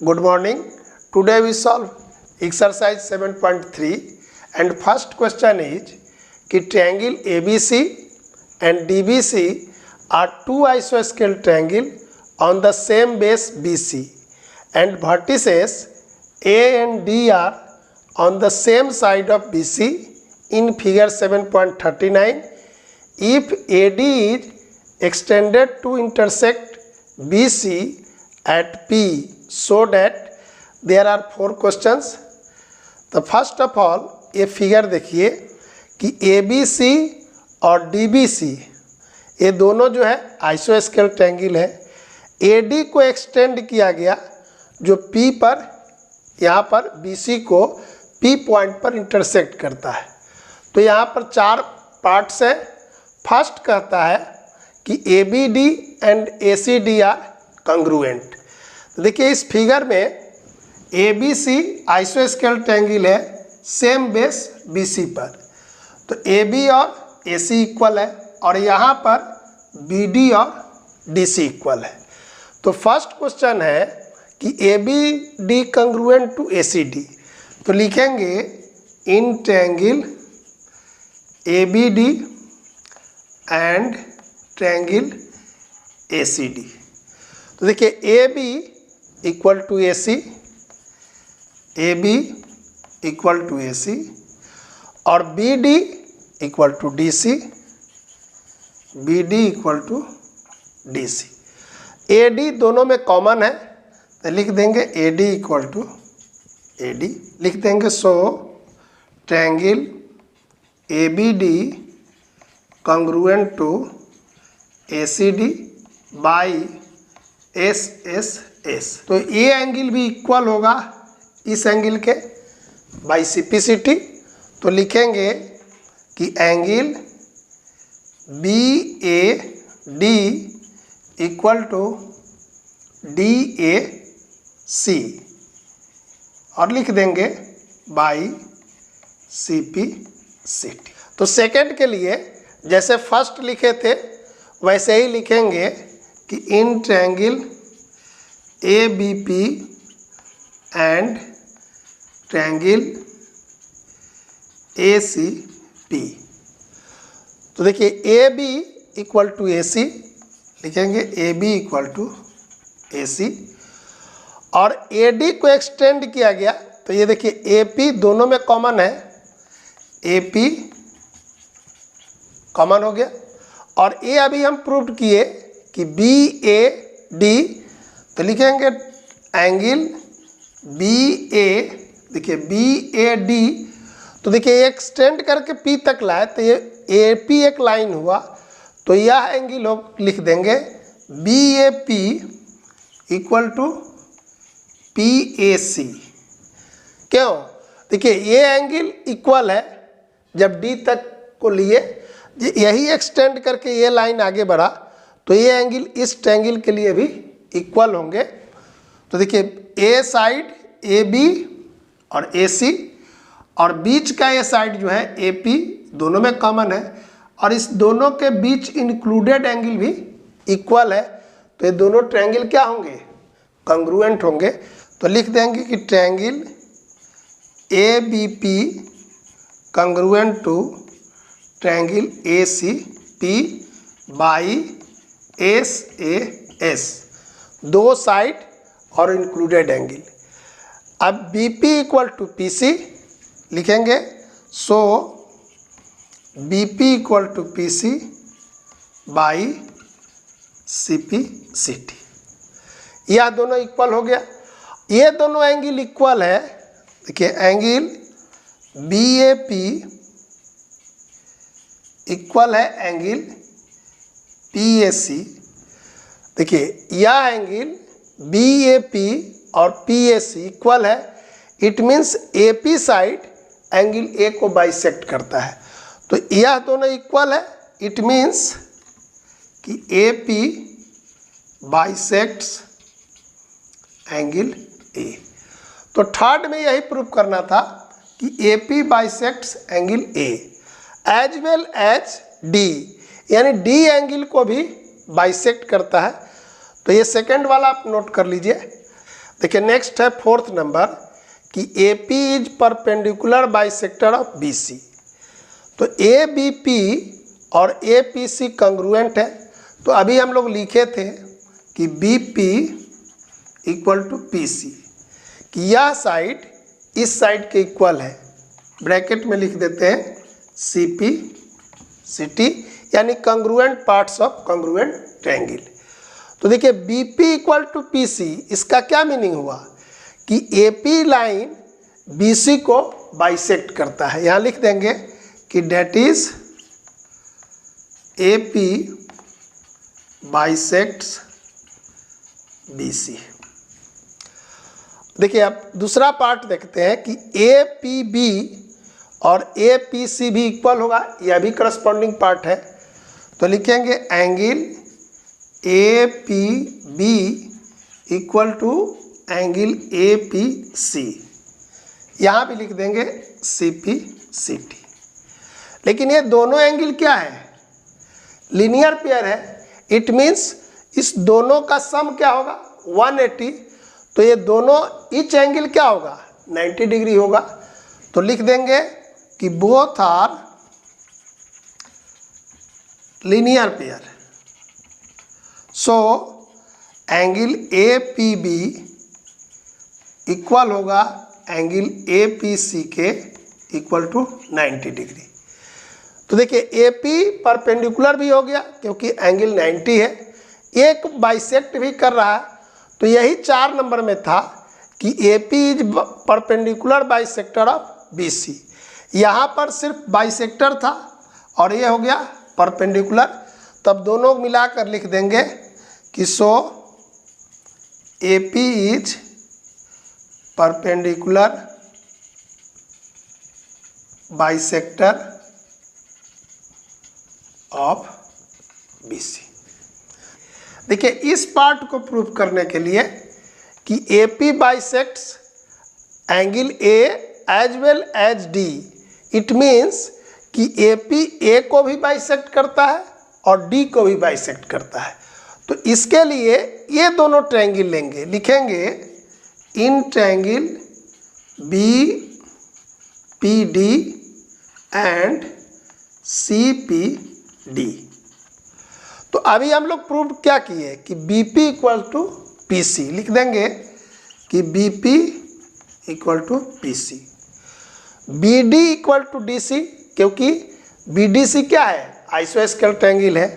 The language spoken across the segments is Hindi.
Good morning. Today we solve exercise 7.3 and first question is कि triangle ABC and DBC are two isosceles triangle on the same base BC and vertices A and D are on the same side of BC in figure 7.39. If AD is extended to intersect BC at P so that there are four questions. तो फर्स्ट ऑफ ऑल ये फिगर देखिए कि ABC और DBC ये दोनों जो है आइसोस्केल ट्रायंगल है। AD को एक्सटेंड किया गया जो P पर यहाँ पर BC को P पॉइंट पर इंटरसेक्ट करता है। तो यहाँ पर चार पार्ट्स हैं। फर्स्ट कहता है कि ABD and ACD are congruent. तो देखिए इस फिगर में ABC आइसोस्केल ट्रायंगल है सेम बेस BC पर, तो AB और AC इक्वल है और यहाँ पर BD और DC इक्वल है। तो फर्स्ट क्वेश्चन है कि ABD कंग्रुएंट टू ACD, तो लिखेंगे in triangle ABD and triangle ACD। तो देखिए AB equal to AC, AB equal to AC और BD equal to DC, BD equal to DC। AD दोनों में कॉमन है तो लिख देंगे AD इक्वल टू AD, लिख देंगे so triangle ABD congruent to ACD by SSS। तो ये एंगल भी इक्वल होगा इस एंगल के बाई CPCT। तो लिखेंगे कि angle BAD equal to DAC और लिख देंगे बाई CPCT। तो सेकंड के लिए जैसे फर्स्ट लिखे थे वैसे ही लिखेंगे कि in triangle ABP and triangle ACP। तो देखिए AB इक्वल टू AC, लिखेंगे AB इक्वल टू AC और AD को एक्सटेंड किया गया तो ये देखिए AP दोनों में कॉमन है, AP कॉमन हो गया और A अभी हम प्रूव किए कि BAD, तो लिखेंगे एंगल BA, देखिए BAD, तो देखिए एक्सटेंड करके P तक लाए तो ये AP एक लाइन हुआ तो यह एंगल लिख देंगे BAP इक्वल टू PAC। क्यों? देखिए ये एंगल इक्वल है जब D तक को लिए, यही एक्सटेंड करके ये लाइन आगे बढ़ा तो ये एंगल इस ट्रायंगल के लिए भी इक्वल होंगे। तो देखिए A साइड AB और AC और बीच का ये साइड जो है AP दोनों में कॉमन है और इस दोनों के बीच इंक्लूडेड एंगल भी इक्वल है। तो ये दोनों ट्रायंगल क्या होंगे? कंग्रुएंट होंगे। तो लिख देंगे कि triangle ABP congruent to triangle ACP by SAS, दो साइड और इंक्लूडेड एंगल। अब BP इक्वल टू PC लिखेंगे so BP equal to PC by CPCT। यह दोनों इक्वल हो गया। ये दोनों एंगल इक्वल है। देखिए एंगल BAP इक्वल है एंगल PAC। देखिए यह एंगल BAP और PAC इक्वल है, it means AP side angle A को बाइसेक्ट करता है। तो यह दोनों इक्वल है, इट मीन्स कि AP बाइसेक्ट्स एंगल A। तो थर्ड में यही प्रूव करना था कि AP bisects angle A as well as D, यानी D एंगल को भी बाइसेक्ट करता है। तो ये सेकंड वाला आप नोट कर लीजिए। देखिए नेक्स्ट है फोर्थ नंबर कि A P is perpendicular bisector of B C. तो ए बी पी और ए पी सी कंग्रुएंट है। तो अभी हम लोग लिखे थे कि B P equal to P C, कि यह साइड इस साइड के इक्वल है। ब्रैकेट में लिख देते हैं सी पी सी टी, यानी congruent parts of congruent triangle. तो देखिए B P equal to P C, इसका क्या मीनिंग हुआ कि A P line B C को बाइसेक्ट करता है। यहाँ लिख देंगे कि that is A P bisects B C. देखिए अब दूसरा पार्ट देखते हैं कि ए पी बी और ए पी सी भी इक्वल होगा, यह भी करस्पॉन्डिंग पार्ट है। तो लिखेंगे angle A P B equal to angle A P C, यहाँ भी लिख देंगे सी पी सी टी। लेकिन ये दोनों एंगल क्या है, लीनियर पेयर है। इट मीन्स इस दोनों का सम क्या होगा 180। तो ये दोनों ईच एंगल क्या होगा 90 डिग्री होगा। तो लिख देंगे कि both are linear pair. So angle A P B equal होगा एंगल ए पी सी के इक्वल टू 90 डिग्री। तो देखिए ए पी परपेंडिकुलर भी हो गया क्योंकि एंगल 90 है, एक बाइसेक्ट भी कर रहा है। तो यही 4 नंबर में था कि A P is perpendicular bisector of B C. यहाँ पर सिर्फ बाइसेक्टर था और ये हो गया परपेंडिकुलर। तब दोनों मिलाकर लिख देंगे कि so A P is perpendicular bisector of B C. देखिए इस पार्ट को प्रूव करने के लिए कि A P bisects angle A as well as D, it means कि ए पी ए को भी बाइसेक्ट करता है और डी को भी बाइसेक्ट करता है। तो इसके लिए ये दोनों ट्रायंगल लेंगे, लिखेंगे in triangle B P D and C P D. तो अभी हम लोग प्रूव क्या किए कि B P equal to P C, लिख देंगे कि B P equal to P C, B D equal to D C, क्योंकि बी डी सी क्या है आइसोस्केल ट्रायंगल है।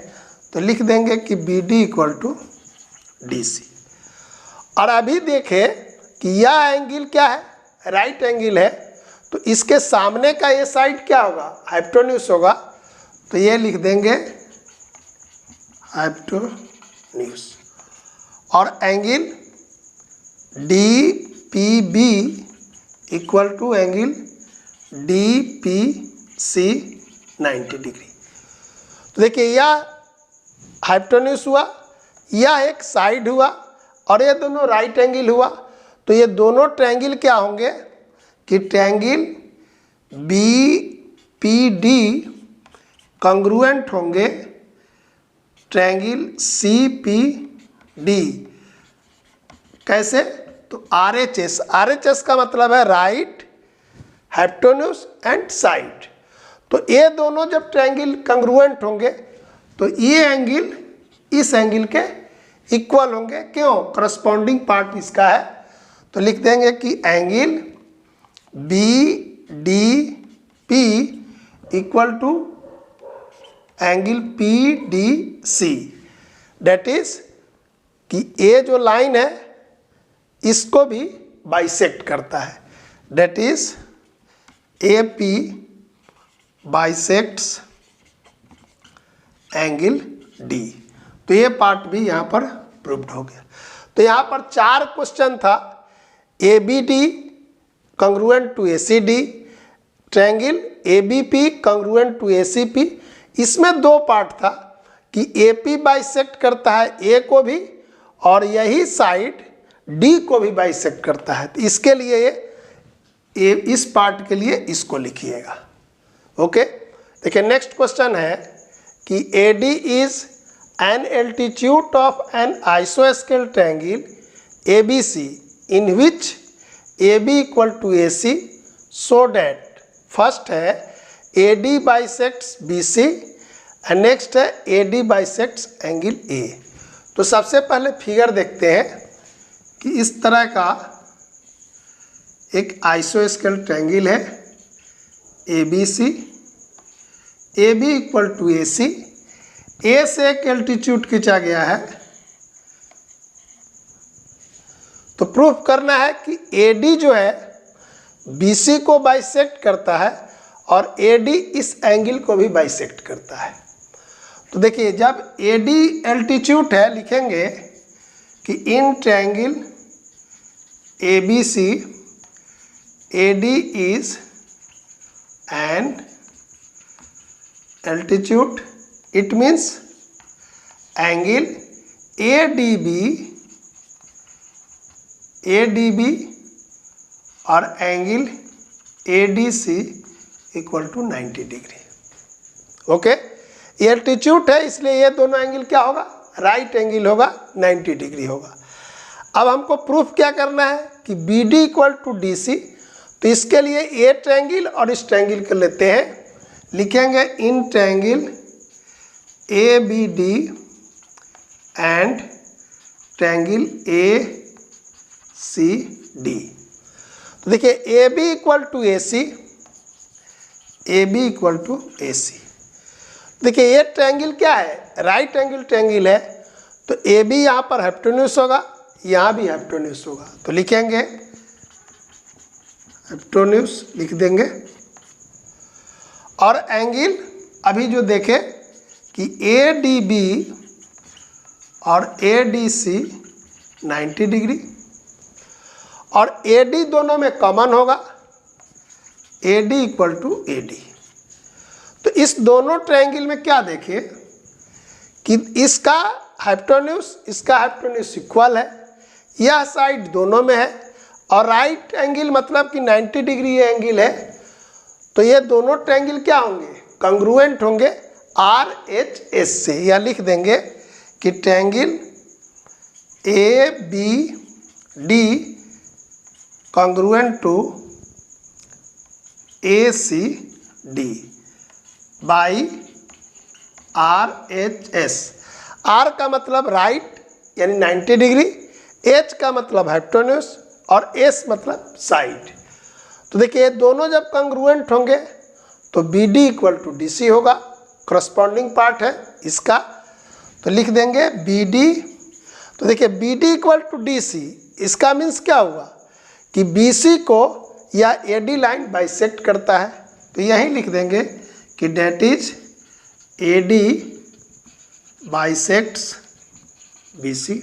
तो लिख देंगे कि B D equal to D C. और अभी देखें कि यह एंगल क्या है राइट एंगल है। तो इसके सामने का ये साइड क्या होगा हाइपोटेन्यूज होगा। तो ये लिख देंगे हाइपोटेन्यूज। और angle D P B equal to angle D P C 90 degree. तो देखिए यह हाइपोटेन्यूज हुआ, यह एक साइड हुआ और ये दोनों राइट एंगल हुआ। तो ये दोनों ट्रायंगल क्या होंगे कि triangle B P D congruent होंगे ट्रायंगल सी पी डी। कैसे, तो आर एच एस का मतलब है राइट, हाइपोटेन्यूज एंड साइड। तो ये दोनों जब ट्रायंगल कंग्रुएंट होंगे तो ये एंगल इस एंगल के इक्वल होंगे। क्यों, करस्पॉन्डिंग पार्ट इसका है। तो लिख देंगे कि angle B D P equal to angle P D C. That is कि ये जो लाइन है इसको भी बाइसेक्ट करता है। That is A P bisects angle D. तो ये पार्ट भी यहाँ पर प्रूव्ड हो गया। तो यहाँ पर 4 क्वेश्चन था, A B D congruent to A C D, triangle A B P congruent to A C P. इसमें 2 पार्ट था कि ए पी बाइसेक्ट करता है ए को भी और यही साइड डी को भी बाइसेक्ट करता है। तो इसके लिए ये इस पार्ट के लिए इसको लिखिएगा। ओके, देखिए नेक्स्ट क्वेश्चन है कि A D is an altitude of an आइसोस्केल triangle A B C in which A B equal to A C so that first है A D bisects B C and next है A D bisects angle A. तो सबसे पहले फिगर देखते हैं कि इस तरह का एक आइसोस्केल ट्रायंगल है A B C, A B equal to A C, A से एक एल्टीट्यूड खींचा गया है। तो प्रूफ करना है कि ए डी जो है बी सी को बाइसेक्ट करता है और ए डी इस एंगल को भी बाइसेक्ट करता है। तो देखिए जब ए डी एल्टीट्यूड है लिखेंगे कि in triangle A B C A D is an altitude, it means angle A D B और angle A D C equal to 90 degree. Okay, ये एल्टीट्यूड है इसलिए ये दोनों एंगल क्या होगा, राइट एंगल होगा, 90 डिग्री होगा। अब हमको प्रूफ क्या करना है कि B D equal to D C. तो इसके लिए ए ट्रायंगल और इस ट्रायंगल को लेते हैं, लिखेंगे in triangle A B D and triangle A C D. तो देखिए A B equal to A C, A B equal to A C. देखिए ये ट्रायंगल क्या है, राइट एंगल ट्रायंगल है। तो ए बी यहाँ पर हाइपोटेन्यूज होगा, यहाँ भी हाइपोटेन्यूज होगा। तो लिखेंगे हाइपोटेन्यूज लिख देंगे। और एंगल अभी जो देखें कि ए डी बी और ए डी सी 90 डिग्री और ए डी दोनों में कॉमन होगा, A D equal to A D. तो इस दोनों ट्रायंगल में क्या देखें कि इसका हाइपोटेन्यूज इसका हाइपोटेन्यूज इक्वल है, यह साइड दोनों में है और राइट एंगल मतलब कि 90 डिग्री ये एंगल है। तो ये दोनों ट्रायंगल क्या होंगे, कंग्रुएंट होंगे आर एच एस से। या लिख देंगे कि triangle A B D congruent to ACD by RHS। R का मतलब राइट यानी 90 डिग्री, H का मतलब हाइपोटेन्यूज और S मतलब साइड। तो देखिए दोनों जब कंग्रुएंट होंगे तो BD इक्वल टू DC होगा, करस्पॉन्डिंग पार्ट है इसका। तो लिख देंगे BD। तो देखिए BD इक्वल टू DC, इसका मीन्स क्या हुआ कि BC को या AD लाइन बाइसेक्ट करता है। तो यही लिख देंगे कि that is AD bisects BC।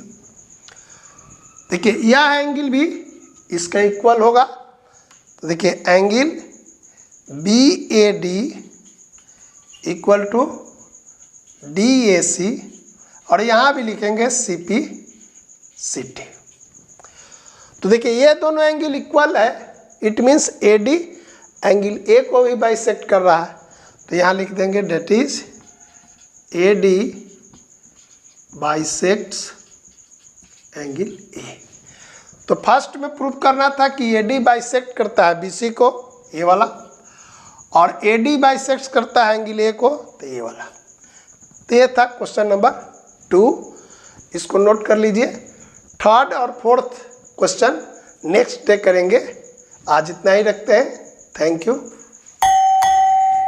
देखिए यह एंगल भी इसका इक्वल होगा। तो देखिए angle BAD equal to DAC और यहाँ भी लिखेंगे CPCT। तो देखिए ये दोनों एंगल इक्वल है, it means AD angle A को भी बाइसेक्ट कर रहा है। तो यहाँ लिख देंगे that is AD bisects angle A। तो फर्स्ट में प्रूव करना था कि AD बाइसेक्ट करता है BC को, ये वाला, और AD बाइसेक्ट करता है एंगल A को, तो ये वाला। तो ये था क्वेश्चन नंबर 2, इसको नोट कर लीजिए। थर्ड और फोर्थ क्वेश्चन नेक्स्ट डे करेंगे। आज इतना ही रखते हैं। Thank you.